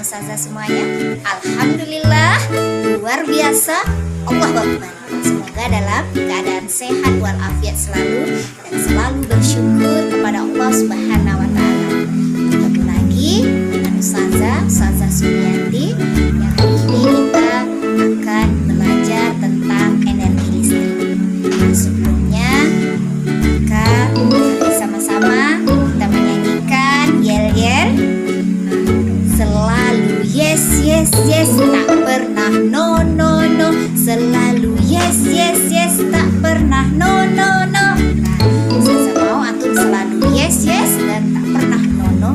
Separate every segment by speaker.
Speaker 1: ustazah semuanya. Alhamdulillah, luar biasa. Allahu Akbar. Semoga dalam keadaan sehat walafiat selalu dan selalu bersyukur kepada Allah Subhanahu wa taala. Ketemu lagi dengan Ustazah Sumiati yang hari ini kita akan belajar tentang energi listrik. Sebelumnya maka sama-sama kita menyanyikan yel-yel. Selalu yes yes yes, tak pernah no no no. Selalu yes yes yes, tak pernah no no no. Saya mau antum selalu yes yes dan tak pernah no no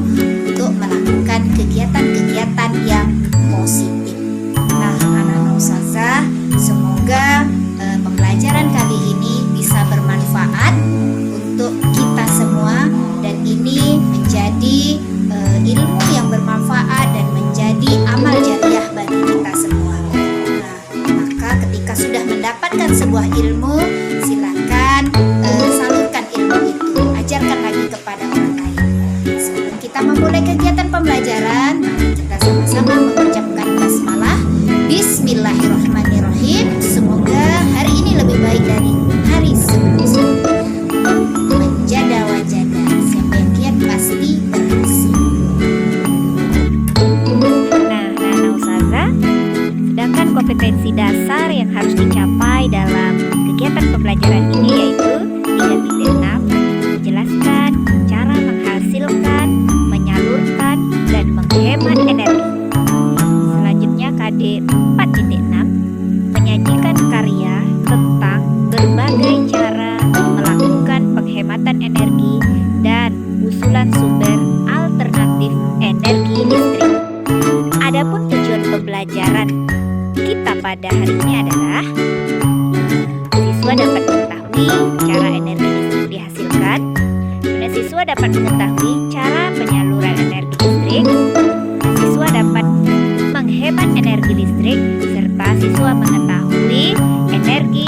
Speaker 1: untuk melakukan kegiatan-kegiatan yang positif. Nah, anak-anak ustazah, semoga pembelajaran kali ini bisa bermanfaat untuk kita semua dan ini menjadi ilmu yang bermanfaat dan menjadi amal jariah bagi kita semua. Nah, maka ketika sudah mendapatkan sebuah ilmu, silakan salurkan ilmu itu, ajarkan lagi kepada orang lain. Sebelum kita memulai kegiatan pembelajaran, mari kita sama-sama mengucapkan basmalah. Bismillahirrahmanirrahim. Semoga hari ini lebih baik dari hari sebelumnya. Menjada wajada, siapa yang giat pasti berhasil. Nah, ustazah, sedangkan kompetensi dasar yang harus dicapai dalam kegiatan pembelajaran ini yaitu 3.6, menjelaskan cara menghasilkan, menyalurkan, dan menghemat energi. Selanjutnya KD 4.6, menyajikan karya tentang berbagai cara melakukan penghematan energi dan usulan sumber alternatif energi listrik. Adapun tujuan pembelajaran kita pada hari ini adalah siswa dapat mengetahui cara energi listrik dihasilkan, kemudian siswa dapat mengetahui cara penyaluran energi listrik, siswa dapat menghemat energi listrik, serta siswa mengetahui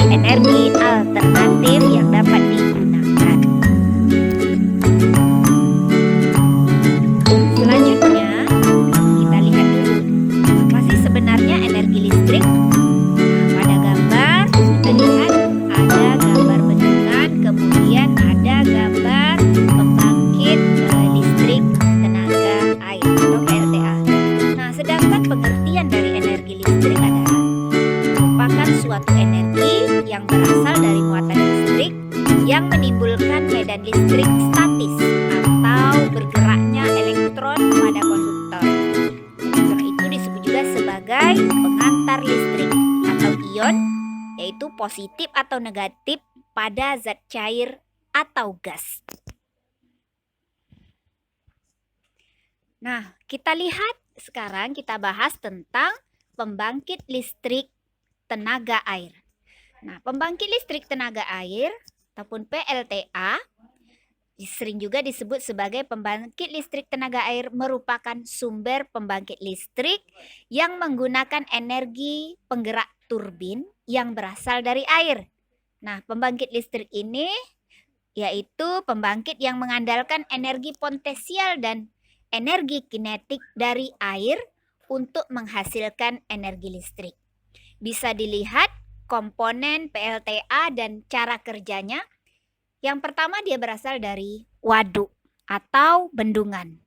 Speaker 1: energi alternatif yang dapat digunakan. Selanjutnya, kita lihat dulu apa sih sebenarnya energi listrik. Pada gambar kita lihat ada gambar bendungan, kemudian ada gambar pembangkit listrik tenaga air atau PLTA. Nah, sedangkan pengertian dari energi listrik adalah merupakan suatu energi yang berasal dari muatan listrik yang menimbulkan medan listrik statis atau bergeraknya elektron pada konduktor. Elektron itu disebut juga sebagai pengantar listrik atau ion, yaitu positif atau negatif pada zat cair atau gas. Nah, kita lihat sekarang, kita bahas tentang pembangkit listrik tenaga air. Nah, pembangkit listrik tenaga air ataupun PLTA sering juga disebut sebagai pembangkit listrik tenaga air merupakan sumber pembangkit listrik yang menggunakan energi penggerak turbin yang berasal dari air. Nah, pembangkit listrik ini yaitu pembangkit yang mengandalkan energi potensial dan energi kinetik dari air untuk menghasilkan energi listrik. Bisa dilihat komponen PLTA dan cara kerjanya. Yang pertama, dia berasal dari waduk atau bendungan.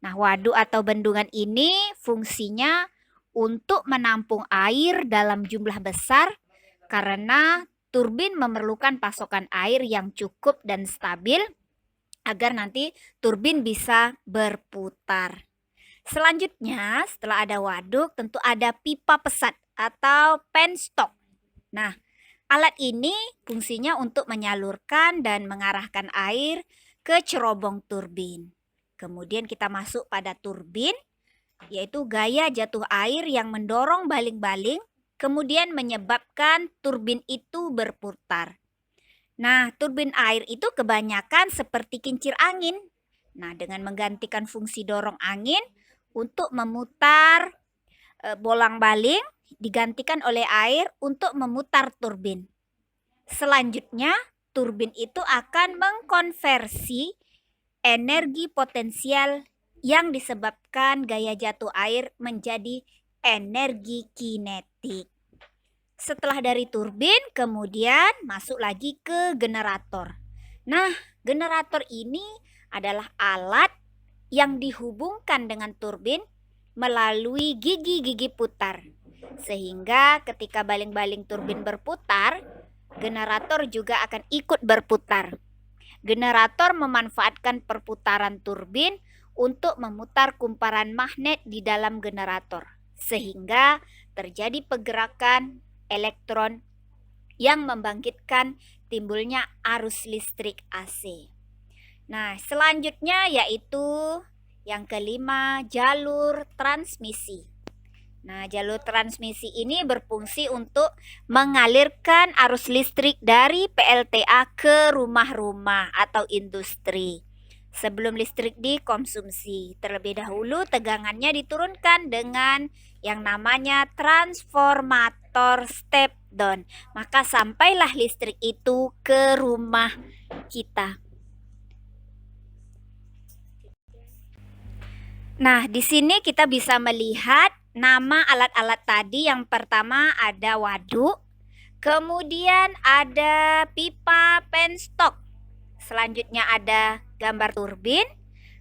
Speaker 1: Nah, waduk atau bendungan ini fungsinya untuk menampung air dalam jumlah besar karena turbin memerlukan pasokan air yang cukup dan stabil agar nanti turbin bisa berputar. Selanjutnya, setelah ada waduk, tentu ada pipa pesat atau penstock. Nah, alat ini fungsinya untuk menyalurkan dan mengarahkan air ke cerobong turbin. Kemudian kita masuk pada turbin, yaitu gaya jatuh air yang mendorong baling-baling, kemudian menyebabkan turbin itu berputar. Nah, turbin air itu kebanyakan seperti kincir angin. Nah, dengan menggantikan fungsi dorong angin untuk memutar bolang-baling, digantikan oleh air untuk memutar turbin. Selanjutnya, turbin itu akan mengkonversi energi potensial yang disebabkan gaya jatuh air menjadi energi kinetik. Setelah dari turbin, kemudian masuk lagi ke generator. Nah, generator ini adalah alat yang dihubungkan dengan turbin melalui gigi-gigi putar. Sehingga ketika baling-baling turbin berputar, generator juga akan ikut berputar. Generator memanfaatkan perputaran turbin untuk memutar kumparan magnet di dalam generator, sehingga terjadi pergerakan elektron yang membangkitkan timbulnya arus listrik AC. Nah, selanjutnya yaitu yang kelima, jalur transmisi. Nah, jalur transmisi ini berfungsi untuk mengalirkan arus listrik dari PLTA ke rumah-rumah atau industri. Sebelum listrik dikonsumsi, terlebih dahulu tegangannya diturunkan dengan yang namanya transformator step down. Maka sampailah listrik itu ke rumah kita. Nah, di sini kita bisa melihat nama alat-alat tadi. Yang pertama ada waduk, kemudian ada pipa penstock. Selanjutnya ada gambar turbin,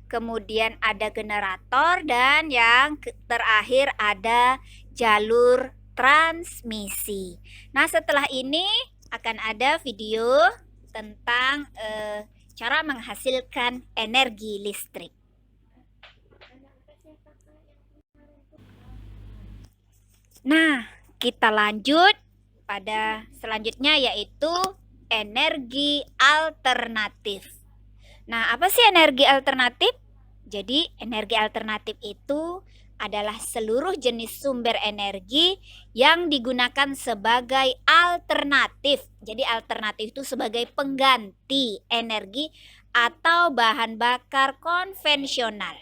Speaker 1: kemudian ada generator, dan yang terakhir ada jalur transmisi. Nah, setelah ini akan ada video tentang cara menghasilkan energi listrik. Nah, kita lanjut pada selanjutnya yaitu energi alternatif. Nah, apa sih energi alternatif? Jadi, energi alternatif itu adalah seluruh jenis sumber energi yang digunakan sebagai alternatif. Jadi, alternatif itu sebagai pengganti energi atau bahan bakar konvensional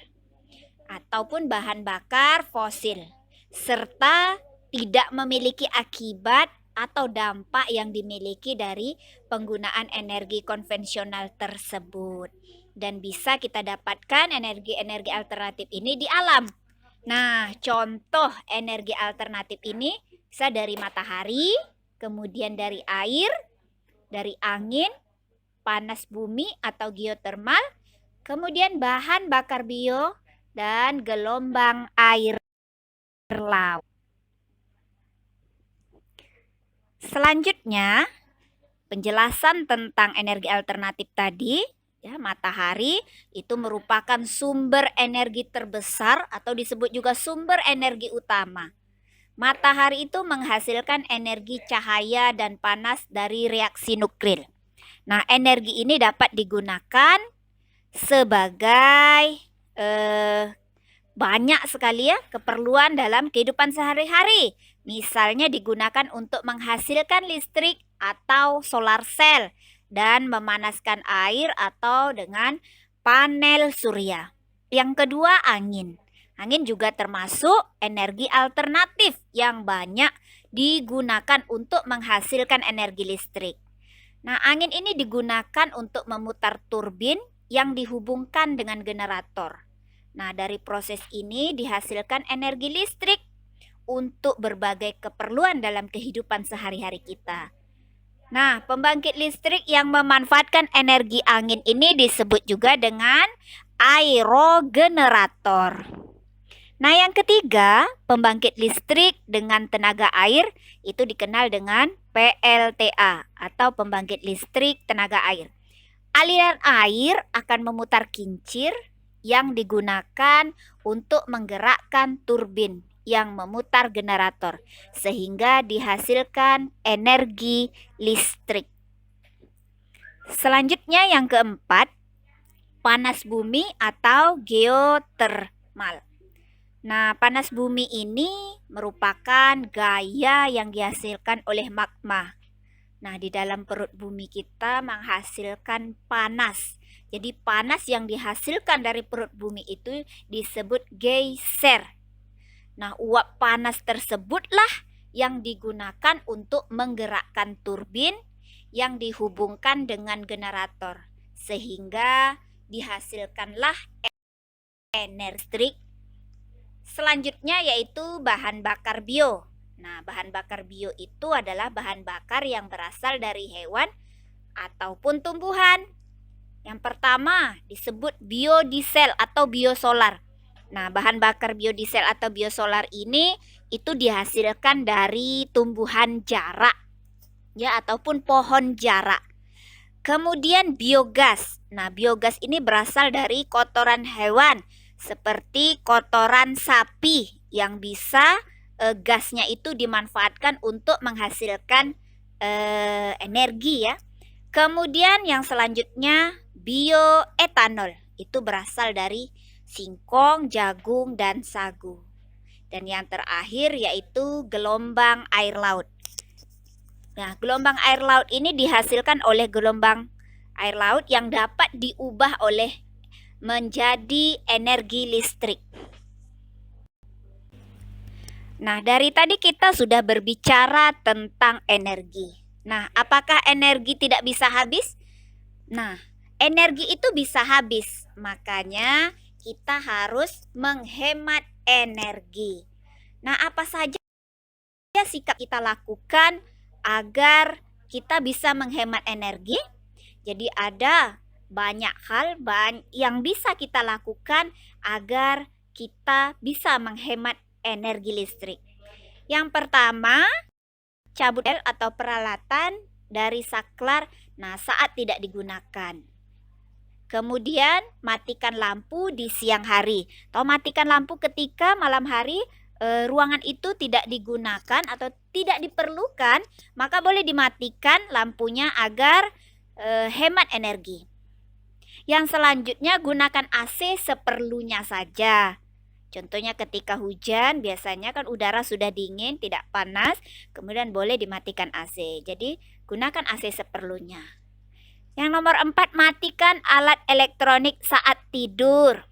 Speaker 1: ataupun bahan bakar fosil, serta tidak memiliki akibat atau dampak yang dimiliki dari penggunaan energi konvensional tersebut. Dan bisa kita dapatkan energi-energi alternatif ini di alam. Nah, contoh energi alternatif ini bisa dari matahari, kemudian dari air, dari angin, panas bumi atau geotermal, kemudian bahan bakar bio, dan gelombang air laut. Selanjutnya, penjelasan tentang energi alternatif tadi, ya, matahari itu merupakan sumber energi terbesar atau disebut juga sumber energi utama. Matahari itu menghasilkan energi cahaya dan panas dari reaksi nuklir. Nah, energi ini dapat digunakan sebagai banyak sekali ya keperluan dalam kehidupan sehari-hari. Misalnya digunakan untuk menghasilkan listrik atau solar cell dan memanaskan air atau dengan panel surya. Yang kedua, angin. Angin juga termasuk energi alternatif yang banyak digunakan untuk menghasilkan energi listrik. Nah, angin ini digunakan untuk memutar turbin yang dihubungkan dengan generator. Nah, dari proses ini dihasilkan energi listrik untuk berbagai keperluan dalam kehidupan sehari-hari kita. Nah, pembangkit listrik yang memanfaatkan energi angin ini disebut juga dengan aerogenerator. Nah, yang ketiga, pembangkit listrik dengan tenaga air itu dikenal dengan PLTA atau pembangkit listrik tenaga air. Aliran air akan memutar kincir yang digunakan untuk menggerakkan turbin yang memutar generator sehingga dihasilkan energi listrik. Selanjutnya yang keempat, panas bumi atau geotermal. Nah, panas bumi ini merupakan gaya yang dihasilkan oleh magma. Nah, di dalam perut bumi kita menghasilkan panas. Jadi panas yang dihasilkan dari perut bumi itu disebut geyser. Nah, uap panas tersebutlah yang digunakan untuk menggerakkan turbin yang dihubungkan dengan generator, sehingga dihasilkanlah energi listrik selanjutnya yaitu bahan bakar bio. Nah, bahan bakar bio itu adalah bahan bakar yang berasal dari hewan ataupun tumbuhan. Yang pertama disebut biodiesel atau biosolar. Nah, bahan bakar biodiesel atau biosolar ini itu dihasilkan dari tumbuhan jarak ya ataupun pohon jarak. Kemudian biogas. Nah, biogas ini berasal dari kotoran hewan seperti kotoran sapi yang bisa gasnya itu dimanfaatkan untuk menghasilkan energi ya. Kemudian yang selanjutnya bioetanol. Itu berasal dari singkong, jagung, dan sagu. Dan yang terakhir yaitu gelombang air laut. Nah, gelombang air laut ini dihasilkan oleh gelombang air laut yang dapat diubah oleh menjadi energi listrik. Nah, dari tadi kita sudah berbicara tentang energi. Nah, apakah energi tidak bisa habis? Nah, energi itu bisa habis. Makanya kita harus menghemat energi. Nah, apa saja sikap kita lakukan agar kita bisa menghemat energi? Jadi ada banyak hal yang bisa kita lakukan agar kita bisa menghemat energi listrik. Yang pertama, cabut atau peralatan dari saklar saat tidak digunakan. Kemudian matikan lampu di siang hari atau matikan lampu ketika malam hari ruangan itu tidak digunakan atau tidak diperlukan, maka boleh dimatikan lampunya agar hemat energi. Yang selanjutnya, gunakan AC seperlunya saja. Contohnya ketika hujan, biasanya kan udara sudah dingin, tidak panas, kemudian boleh dimatikan AC. Jadi gunakan AC seperlunya. Yang nomor 4, matikan alat elektronik saat tidur.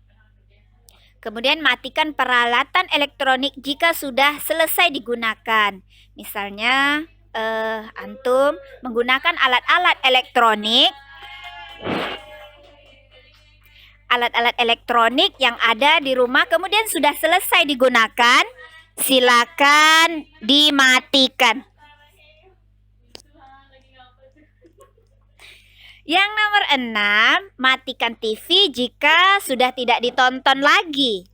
Speaker 1: Kemudian matikan peralatan elektronik jika sudah selesai digunakan. Misalnya antum menggunakan alat-alat elektronik yang ada di rumah kemudian sudah selesai digunakan, silakan dimatikan. Yang nomor 6, matikan TV jika sudah tidak ditonton lagi.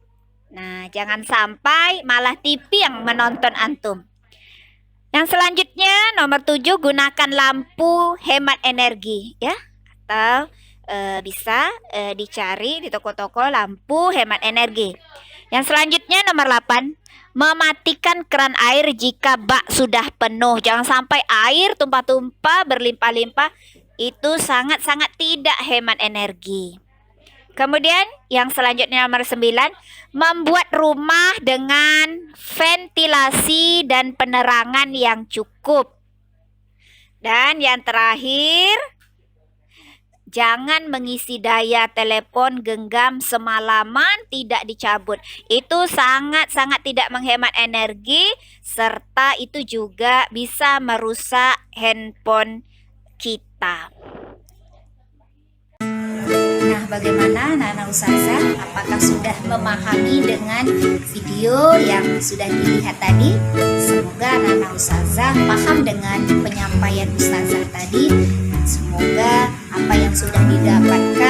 Speaker 1: Nah, jangan sampai malah TV yang menonton antum. Yang selanjutnya nomor 7, gunakan lampu hemat energi ya, atau bisa dicari di toko-toko lampu hemat energi. Yang selanjutnya nomor 8, mematikan keran air jika bak sudah penuh. Jangan sampai air tumpah-tumpah berlimpah-limpah, itu sangat-sangat tidak hemat energi. Kemudian yang selanjutnya nomor 9, membuat rumah dengan ventilasi dan penerangan yang cukup. Dan yang terakhir, jangan mengisi daya telepon genggam semalaman tidak dicabut. Itu sangat-sangat tidak menghemat energi, serta itu juga bisa merusak handphone kita. Nah, bagaimana Nana Ustazah? Apakah sudah memahami dengan video yang sudah dilihat tadi? Semoga Nana Ustazah paham dengan penyampaian Ustazah tadi. Semoga apa yang sudah didapatkan